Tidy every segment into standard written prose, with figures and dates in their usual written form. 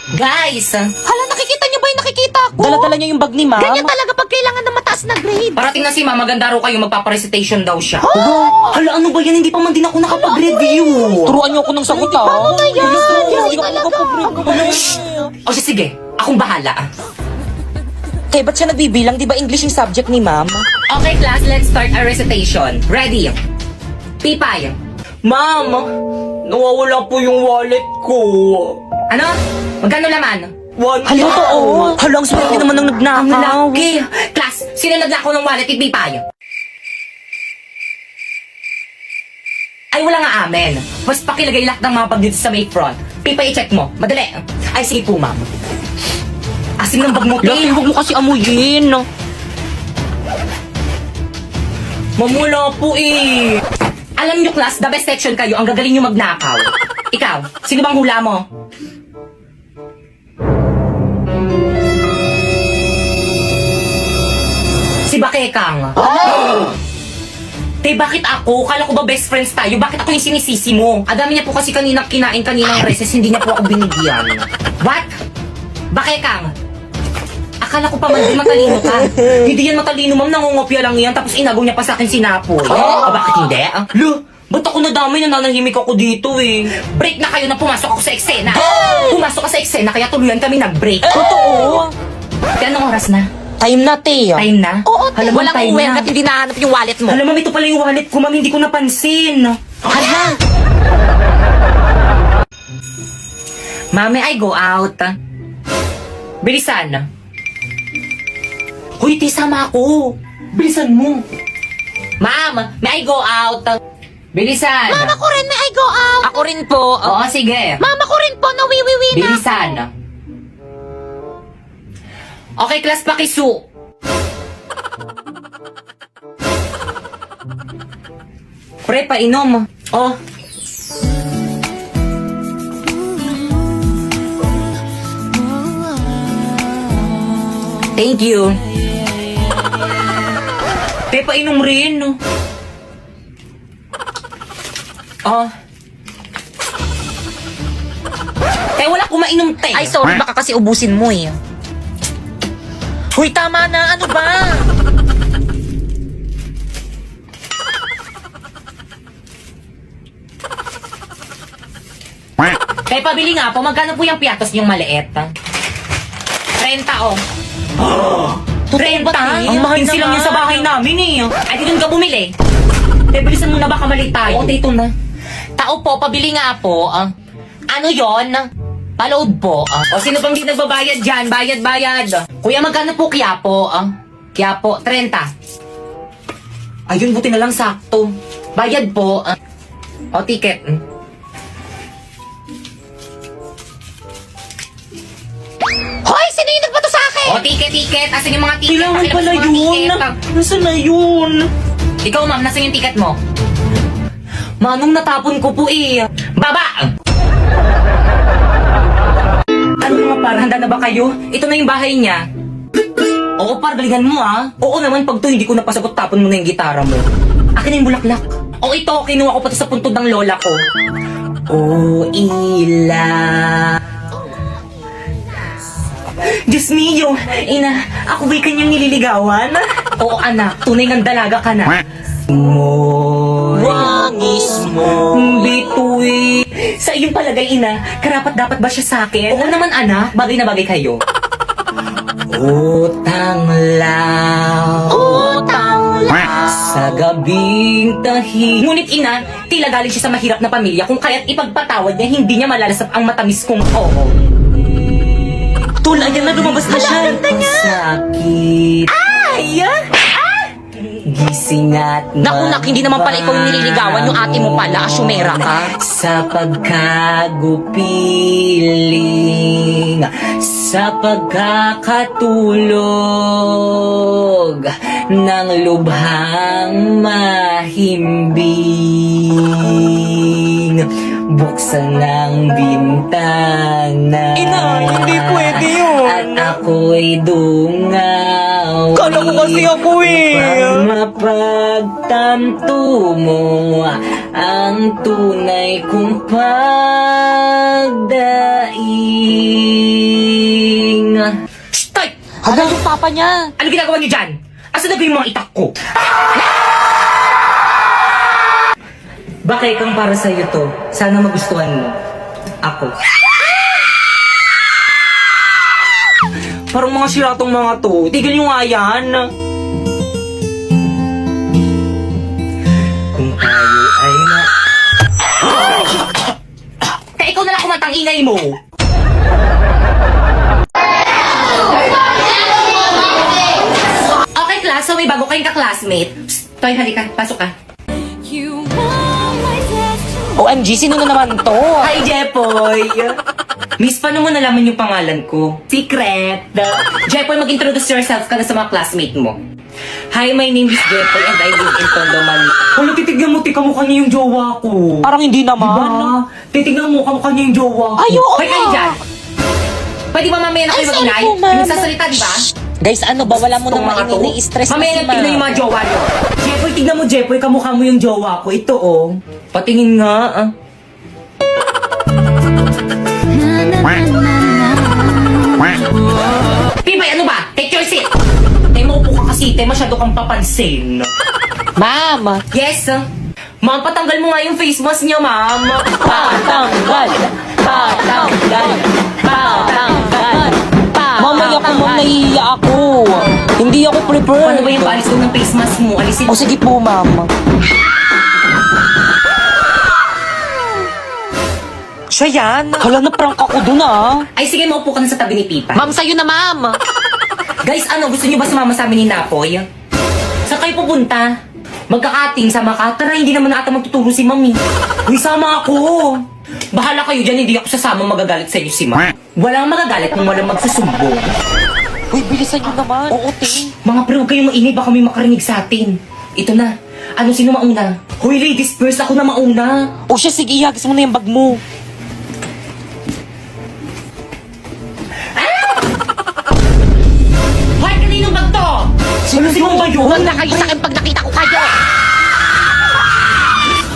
Guys! Hala, nakikita niyo ba yung nakikita ko? Dala-dala niya yung bag ni ma'am. Ganyan talaga pag kailangan ng mataas na grade. Parating na si ma'am, maganda raw kayo, magpaparecitation daw siya. Hala, ano ba yan? Hindi pa man din ako nakapag-review. Turuan niyo ako ng sagot, ha? Paano na yan? Hindi ako Talaga. nakapag-review. O siya, sige, akong bahala. Kaya ba't siya nagbibilang? Di ba English yung subject ni ma'am? Okay class, let's start our recitation. Ready? Pipay. Ma'am, nawawala po yung wallet ko. Ano? Magkano laman? Hala, totoo. Hala, ang swerte naman ng nagnakaw. Okay. Class, sino nagnakaw ng wallet ni Pipay? Ay, wala nga amen. Mas pakilagay lahat ng mga bag dito sa may front. Pipay, i-check mo. Madali. Ay, sige po, ma'am. Asim ng bag mo, Laki, huwag mo kasi amuyin. Mamula po eh. Alam nyo, class, the best section kayo. Ang gagaling nyo magnakaw. Ikaw, sino bang hula mo? Si Bakekang. Te, bakit ako? Kala ko ba best friends tayo? Bakit ako yung sinisisi mo? Adami niya po kasi kaninang kinain kaninang recess, hindi niya po ako binigyan. What? Bakekang? Akala ko pa man din matalino ka. Hindi yan matalino, ma'am. Nangungopia lang yan. Tapos inagaw niya pa sa akin sinapoy. Bakit hindi? Lo, ba't ako nadamay na nanahimik ako dito eh? Break na kayo na pumasok ako sa eksena. Pumasok ka sa eksena, kaya tuluyan kami nag-break. Totoo. Kaya anong oras na? Time na, Teo. Time na? Oo, Alam mo, walang time uwi na. at hindi nahanap yung wallet mo. Alam mo, ito pala yung wallet ko, ma'am. Hindi ko napansin. Hala. Mami, I go out. Bilisan. Hoy, Ti, sama ako. Bilisan mo. Ma'am, may I go out? Bilisan. Mama ko rin, may I go out. Ako rin po. Oo, sige. Mama ko rin po, nawiwiwi na. Bilisan. Okay, class, pakisu. Pre, painom. Oh. Thank you. Te, painom rin. Oh. Te, wala ko mainom, te. Ay, sorry, baka kasi ubusin mo eh. Hoy, tama na. Ano ba? Kaya pabili nga po, magkano po yung piatos niyong maliit? 30 oh. 30? Ang mahal Pinsi lang naman. yun sa bahay namin eh. Ay, di doon ka bumili. Kaya bilisan mo na, baka mali tayo. Oo, dito na. Tao po, pabili nga po. Ano yon? Paload po. O, sino pang di nagbabayad dyan? Bayad. Kuya, magkano po Quiapo? Quiapo, 30. Ayun, buti na lang sakto. Bayad po. O, ticket. Hoy, sino yung nagbato sa akin? O, ticket. Asan yung mga ticket? Kailangan Pakilabas pala yung mga yun. ticket. Nasaan na yun? Ikaw, ma'am, nasan yung ticket mo? Manong natapon ko po eh. Baba! Ano mga par, handa na ba kayo? Ito na yung bahay niya. Oo par, galingan mo ah. Oo naman, pag to hindi ko napasagot, tapon mo na yung gitara mo. Akin na yung bulaklak. O ito, kinuha ko pati sa puntod ng lola ko. Oh, ila. Diyos mio, ina, ako ba'y kanyang nililigawan? Oo anak, tunay ng dalaga ka na. Wangis mo. Bitoy. Sa iyong palagay, ina, karapat dapat ba siya sa akin? Oo naman, anak. Bagay na bagay kayo. Utang lang. Sa gabing tahi. Ngunit ina, tila galing siya sa mahirap na pamilya kung kaya't ipagpatawad niya, hindi niya malalasap ang matamis kong oo. Tol, ayan na, lumabas na siya. Sakit. Ay! Gising at Naku, nak, hindi naman pala ikaw yung nililigawan. Yung ate mo pala, asyumera ka. Sa pagkagupiling, sa pagkakatulog ng lubhang mahimbing, buksan ng bintana. Ina, hindi pwede yun. At ako'y dungaw. Kala ko kasi ako eh. Upang mapagtanto mo ang tunay kong pagdaig. papa niya. Ano ginagawa niyo dyan? Asa na ba yung mga itak ko? Bakit kang para sa'yo to? Sana magustuhan mo. Ako. Parang mga siratong mga to. Tigil nyo nga yan. Kung tayo ay na... Kaya ikaw na lang kumantang ingay mo. Okay, class. So may bago kayong ka-classmate. Psst, Toy, halika. Pasok ka. OMG, sino na naman to? Hi, Jepoy! Miss, paano mo nalaman yung pangalan ko? Secret! Jepoy, mag-introduce yourself ka na sa mga classmate mo. Hi, my name is Jepoy and I live in Tondo, Manila. Wala, titignan mo, kamukha niya yung jowa ko. Parang hindi naman. Diba? Titignan mo, kamukha niya yung jowa ko. Ay, oo Hoy, kayo nga. dyan! Pwede ba mamaya na kayo Ay, sorry mag-inay? po, ma'am. Yung nagsasalita, di ba? Guys, ano ba? Wala mo Itong nang mga to. ini-stress na Mamaya si na tignan yung ma'am. mga jowa nyo. Jepoy, tignan mo, Jepoy, kamukha mo yung jowa ko. Ito, oh. Patingin nga, ah. Pibay, ano ba? Take your seat! Maupo ka kasi, masyado kang papansin. Ma'am! Yes, ma'am, patanggal mo nga yung face mask niya, ma'am. Patanggal! Patanggal! Patanggal! Mamaya po, ma'am, nahihiya ako. Hindi ako prepared. Paano ba yung balis doon ng face mask mo? Alisin O sige po, ma'am. Siya yan. Hala, na-prank ako dun ah. Ay, sige, maupo ka na sa tabi ni Pipa. Ma'am, sa'yo na, ma'am. Guys, ano, gusto niyo ba sumama sa amin ni Napoy? Saan kayo pupunta? Magkakating sa Makatara, hindi naman ata magtuturo si Mami. Uy, sama ako. Bahala kayo dyan, hindi ako sasama, magagalit sa inyo si Ma. Walang magagalit kung walang magsusumbong. Uy, bilisan nyo naman. Oo, te. Mga pre, huwag kayong maingay, baka may makarinig sa atin. Ito na. Ano, sino mauna? Hoy, ladies first, ako na mauna. O siya, sige, ihagis mo na yung bag mo. Hoy, kaninong bag to? Sino ba yun? Huwag na kayo sa akin pag nakita ko kayo.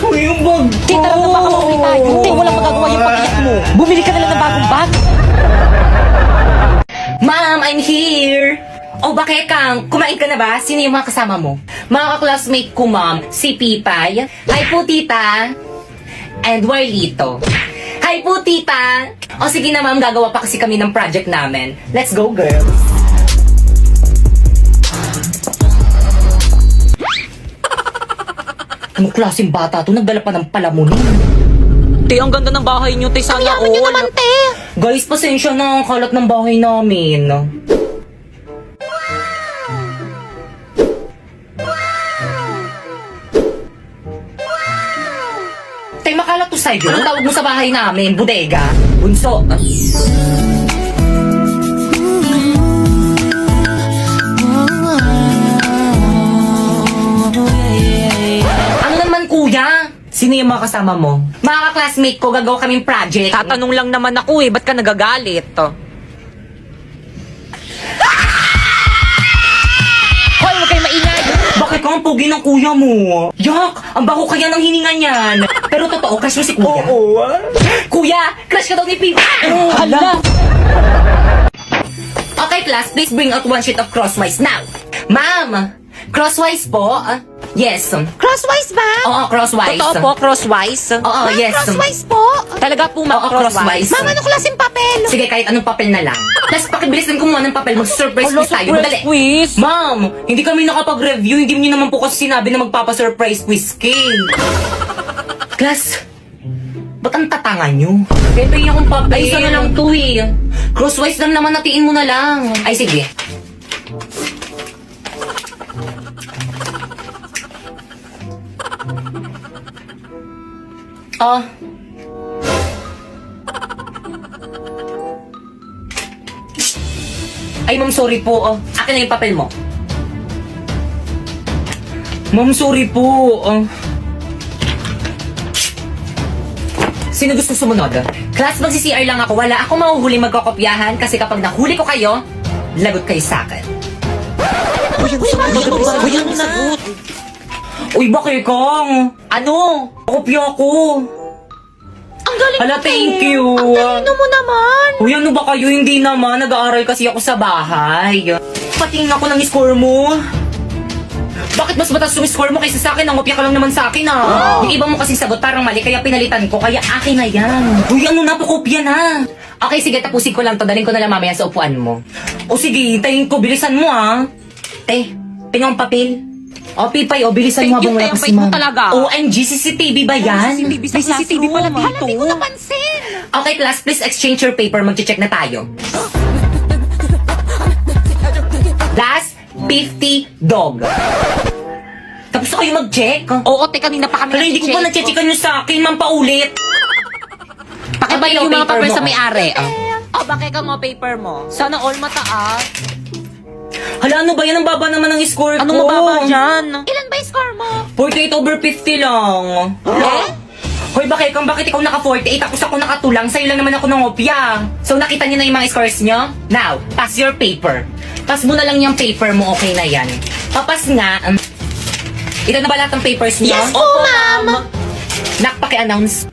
Hoy, yung bag ko. Te, tara na baka mauwi tayo. Te, walang magagawa yung pag-iyak mo. Bumili ka na lang ng bagong bag. Ma'am, I'm here! O bakit Kang, kumain ka na ba? Sino yung mga kasama mo? Mga ka-classmate ko, ma'am, si Pipay. Hi po, tita. And Warlito. Hi po, tita. O sige na, ma'am, gagawa pa kasi kami ng project namin. Let's go, girls. Anong klaseng bata to? Nagdala pa ng palamunin. Te, ang ganda ng bahay nyo, te. Sana all. Nyo naman, te. Guys, pasensya na ang kalat ng bahay namin. Tay, makalat to sa'yo. Anong tawag mo sa bahay namin? Bodega? Bunso? Ano naman, kuya? Sino yung mga kasama mo? Mga ka-classmate ko, gagawa kaming project. Tatanong lang naman ako eh, ba't ka nagagalit? Hoy, huwag kayo maingay! Bakit kang pugi ng kuya mo? Yak! Ang baho kaya ng hininga niyan. Pero totoo, crush mo si kuya? Oo. Kuya, crush ka daw ni Pipa. Hala! Okay, class, please bring out one sheet of crosswise now. Ma'am, crosswise po? Yes. Crosswise ba? Oo, crosswise. Totoo po, crosswise? Oo, yes. Crosswise po? Talaga po, ma'am, Oo, crosswise. Ma'am, anong klaseng papel? Sige, kahit anong papel na lang. Plus, pakibilisan ko muna ng papel. Mag-surprise quiz tayo. Madali. quiz? Ma'am, hindi kami nakapag-review. Hindi niyo naman po kasi sinabi na magpapa-surprise quiz kay. Class, ba't ang tatangan nyo? Pepe akong papel. Ay, isa na lang to eh. Crosswise lang naman, natiin mo na lang. Ay, sige. Ah. Ay, ma'am, sorry po. Akin na yung papel mo. Ma'am, sorry po. Sino gusto sumunod? Class, magsi-CR lang ako. Wala akong mahuhuli magkakopyahan kasi kapag nahuli ko kayo, lagot kayo sa akin. Uy, ang sagot. Uy, bakit kang? Ano? Kopya ko. Ang galing Hala, mo, thank te. you. Ang talino mo naman. Uy, ano ba kayo? Hindi naman. Nag-aaral kasi ako sa bahay. patingin ako ng score mo. Bakit mas mataas yung score mo kaysa sa akin? Nangopya ka lang naman sa akin ah. Yung iba mo kasing sagot parang mali kaya pinalitan ko. Kaya akin na yan. Uy, ano na? Pakopya na. Okay, sige. Tapusin ko lang to. Dalhin ko na lang mamaya sa upuan mo. O sige, tayin ko. Bilisan mo ah. Te, pinong papel. O, Pipay, o, bilisan mo habang wala Thank you, kasi Te. Ang bait mo ma'am. talaga. OMG, CCTV ba yan? May CCTV pala dito. Hindi ko napansin. Okay, class, please exchange your paper. Mag-check na tayo. Last, 50 dog. Tapos na kayo mag-check. Oo, te, kanina pa kami Hala, hindi ko pa na-checkan nyo sa akin, ma'am, paulit. Pakibalik yung mga paper papel mo, sa oh. may-ari. Oh, bakit ka mo paper mo? Sana all mataas. Hala, ano ba yan? Ang baba naman ng score ko. Anong mababa dyan? Ilan ba yung score mo? 48/50 lang. Eh? Hoy, bakit ikaw naka-48 tapos ako nakatulang? Sa'yo lang naman ako ng opya. So, nakita niyo na yung mga scores niyo? Now, pass your paper. Pass mo na lang yung paper mo, okay na yan. Papas nga. Ito na ba lahat ng papers niyo? Yes po, ma'am. Nak, paki-announce.